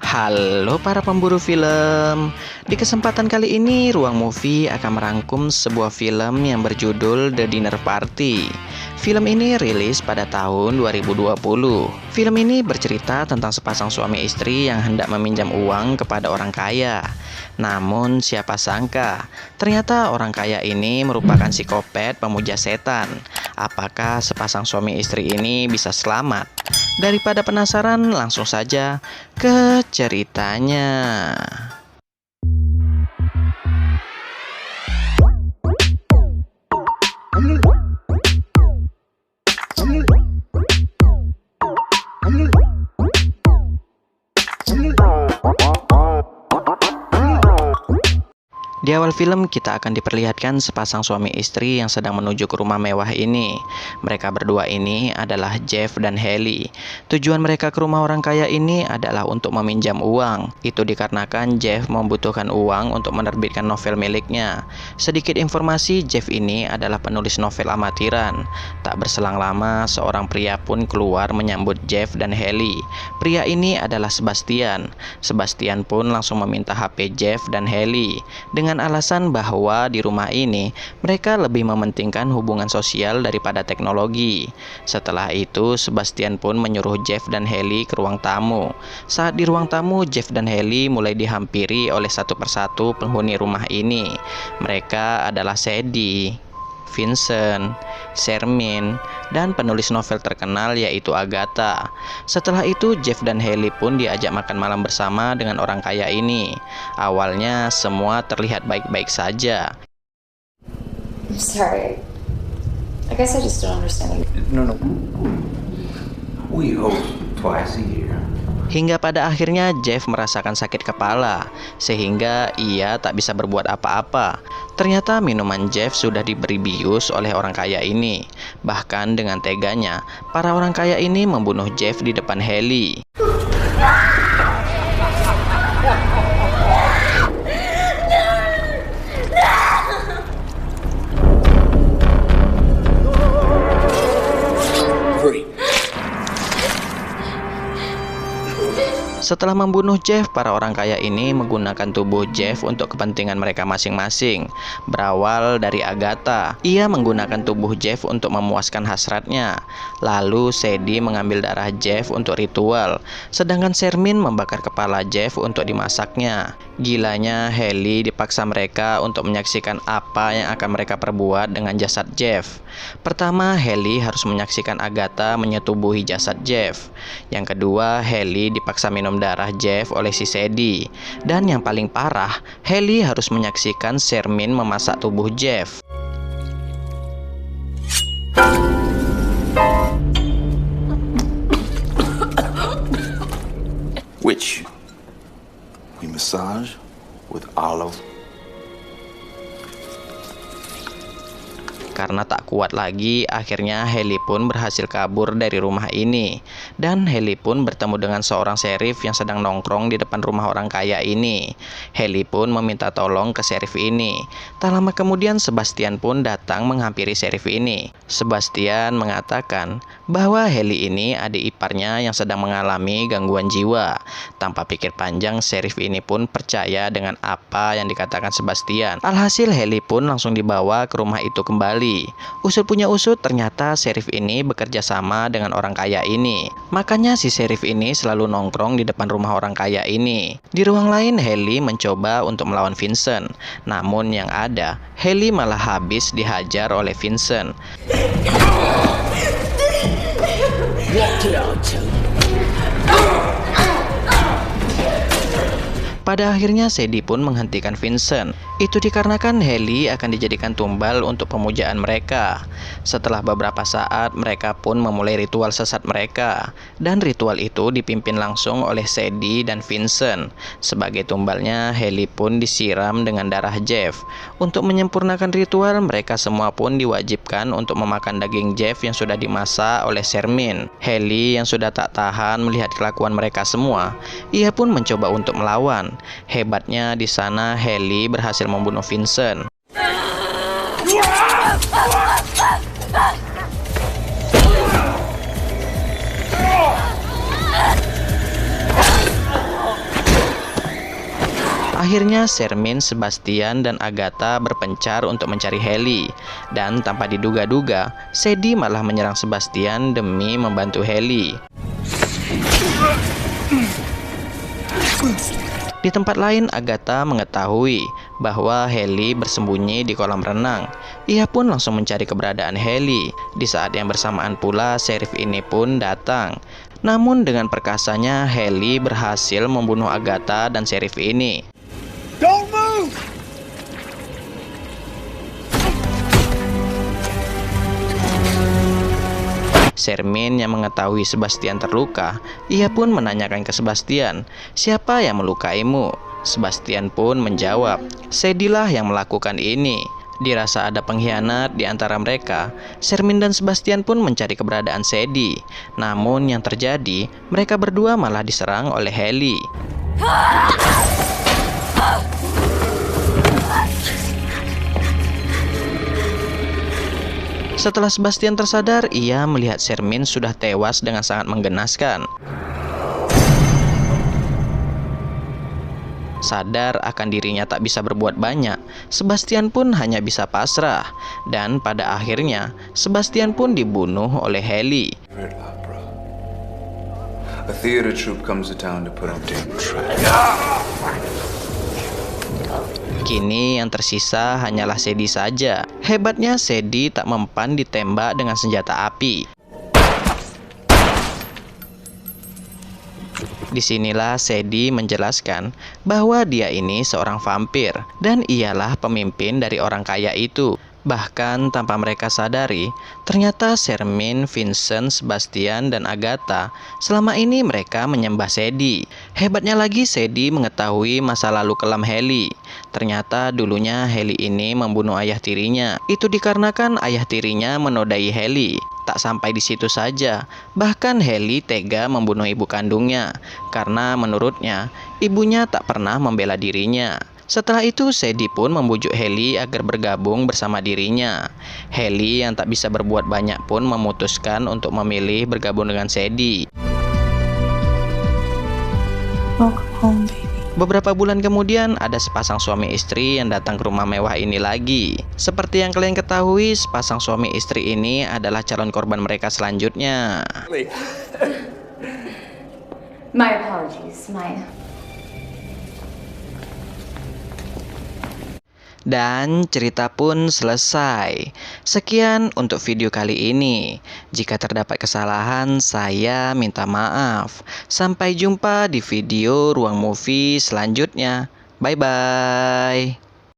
Halo para pemburu film. Di kesempatan kali ini Ruang Movie akan merangkum sebuah film yang berjudul The Dinner Party. Film ini rilis pada tahun 2020. Film ini bercerita tentang sepasang suami istri yang hendak meminjam uang kepada orang kaya. Namun siapa sangka, ternyata orang kaya ini merupakan psikopat pemuja setan. Apakah sepasang suami istri ini bisa selamat? Daripada penasaran, langsung saja ke ceritanya. Di awal film kita akan diperlihatkan sepasang suami istri yang sedang menuju ke rumah mewah ini. Mereka berdua ini adalah Jeff dan Haley. Tujuan mereka ke rumah orang kaya ini adalah untuk meminjam uang. Itu dikarenakan Jeff membutuhkan uang untuk menerbitkan novel miliknya. Sedikit informasi, Jeff ini adalah penulis novel amatiran. Tak berselang lama, seorang pria pun keluar menyambut Jeff dan Haley. Pria ini adalah Sebastian. Sebastian pun langsung meminta HP Jeff dan Haley dengan alasan bahwa di rumah ini mereka lebih mementingkan hubungan sosial daripada teknologi. Setelah itu, Sebastian pun menyuruh Jeff dan Haley ke ruang tamu. Saat di ruang tamu, Jeff dan Haley mulai dihampiri oleh satu persatu penghuni rumah ini. Mereka adalah Sadie, Vincent, Shermin, dan penulis novel terkenal yaitu Agatha. Setelah itu Jeff dan Haley pun diajak makan malam bersama dengan orang kaya ini. Awalnya semua terlihat baik-baik saja. I'm sorry. I guess I just don't understand. No. We host twice a year. Hingga pada akhirnya Jeff merasakan sakit kepala, sehingga ia tak bisa berbuat apa-apa. Ternyata minuman Jeff sudah diberi bius oleh orang kaya ini. Bahkan dengan teganya, para orang kaya ini membunuh Jeff di depan Haley. Setelah membunuh Jeff, para orang kaya ini menggunakan tubuh Jeff untuk kepentingan mereka masing-masing. Berawal dari Agatha, ia menggunakan tubuh Jeff untuk memuaskan hasratnya. Lalu Sadie mengambil darah Jeff untuk ritual, sedangkan Shermin membakar kepala Jeff untuk dimasaknya. Gilanya, Haley dipaksa mereka untuk menyaksikan apa yang akan mereka perbuat dengan jasad Jeff. Pertama, Haley harus menyaksikan Agatha menyetubuhi jasad Jeff. Yang kedua, Haley dipaksa minum darah Jeff oleh si Sadie. Dan yang paling parah, Haley harus menyaksikan Shermin memasak tubuh Jeff. Which we massage with olive. Karena tak kuat lagi, akhirnya Haley pun berhasil kabur dari rumah ini. Dan Haley pun bertemu dengan seorang sheriff yang sedang nongkrong di depan rumah orang kaya ini. Haley pun meminta tolong ke sheriff ini. Tak lama kemudian Sebastian pun datang menghampiri sheriff ini. Sebastian mengatakan bahwa Haley ini adik iparnya yang sedang mengalami gangguan jiwa. Tanpa pikir panjang, sheriff ini pun percaya dengan apa yang dikatakan Sebastian. Alhasil Haley pun langsung dibawa ke rumah itu kembali. Usut punya usut, ternyata sheriff ini bekerja sama dengan orang kaya ini. Makanya si sheriff ini selalu nongkrong di depan rumah orang kaya ini. Di ruang lain, Haley mencoba untuk melawan Vincent. Namun yang ada, Haley malah habis dihajar oleh Vincent. Pada akhirnya Sadie pun menghentikan Vincent. Itu dikarenakan Haley akan dijadikan tumbal untuk pemujaan mereka. Setelah beberapa saat, mereka pun memulai ritual sesat mereka. Dan ritual itu dipimpin langsung oleh Sadie dan Vincent. Sebagai tumbalnya, Haley pun disiram dengan darah Jeff. Untuk menyempurnakan ritual, mereka semua pun diwajibkan untuk memakan daging Jeff yang sudah dimasak oleh Shermin. Haley yang sudah tak tahan melihat kelakuan mereka semua, ia pun mencoba untuk melawan. Hebatnya di sana Haley berhasil membunuh Vincent. Akhirnya Shermin, Sebastian, dan Agatha berpencar untuk mencari Haley. Dan tanpa diduga-duga, Sadie malah menyerang Sebastian demi membantu Haley. Di tempat lain, Agatha mengetahui bahwa Haley bersembunyi di kolam renang. Ia pun langsung mencari keberadaan Haley. Di saat yang bersamaan pula, sheriff ini pun datang. Namun dengan perkasanya, Haley berhasil membunuh Agatha dan sheriff ini. Don't move! Shermin yang mengetahui Sebastian terluka, ia pun menanyakan ke Sebastian, "Siapa yang melukaimu?" Sebastian pun menjawab, "Sadie lah yang melakukan ini." Dirasa ada pengkhianat di antara mereka, Shermin dan Sebastian pun mencari keberadaan Sadie. Namun yang terjadi, mereka berdua malah diserang oleh Haley. Setelah Sebastian tersadar, ia melihat Shermin sudah tewas dengan sangat menggenaskan. Sadar akan dirinya tak bisa berbuat banyak, Sebastian pun hanya bisa pasrah. Dan pada akhirnya, Sebastian pun dibunuh oleh Haley. Red opera. A theater troupe comes to town to put on dangerous. Kini yang tersisa hanyalah Sadie saja. Hebatnya Sadie tak mempan ditembak dengan senjata api. Disinilah Sadie menjelaskan bahwa dia ini seorang vampir dan ialah pemimpin dari orang kaya itu. Bahkan tanpa mereka sadari, ternyata Shermin, Vincent, Sebastian, dan Agatha selama ini mereka menyembah Sadie. Hebatnya lagi, Sadie mengetahui masa lalu kelam Haley. Ternyata dulunya Haley ini membunuh ayah tirinya. Itu dikarenakan ayah tirinya menodai Haley. Tak sampai di situ saja, bahkan Haley tega membunuh ibu kandungnya karena menurutnya ibunya tak pernah membela dirinya. Setelah itu, Sadie pun membujuk Haley agar bergabung bersama dirinya. Haley yang tak bisa berbuat banyak pun memutuskan untuk memilih bergabung dengan Sadie. Welcome home, baby. Beberapa bulan kemudian, ada sepasang suami istri yang datang ke rumah mewah ini lagi. Seperti yang kalian ketahui, sepasang suami istri ini adalah calon korban mereka selanjutnya. My apologies. Dan cerita pun selesai. Sekian untuk video kali ini. Jika terdapat kesalahan, saya minta maaf. Sampai jumpa di video Ruang Movie selanjutnya. Bye-bye.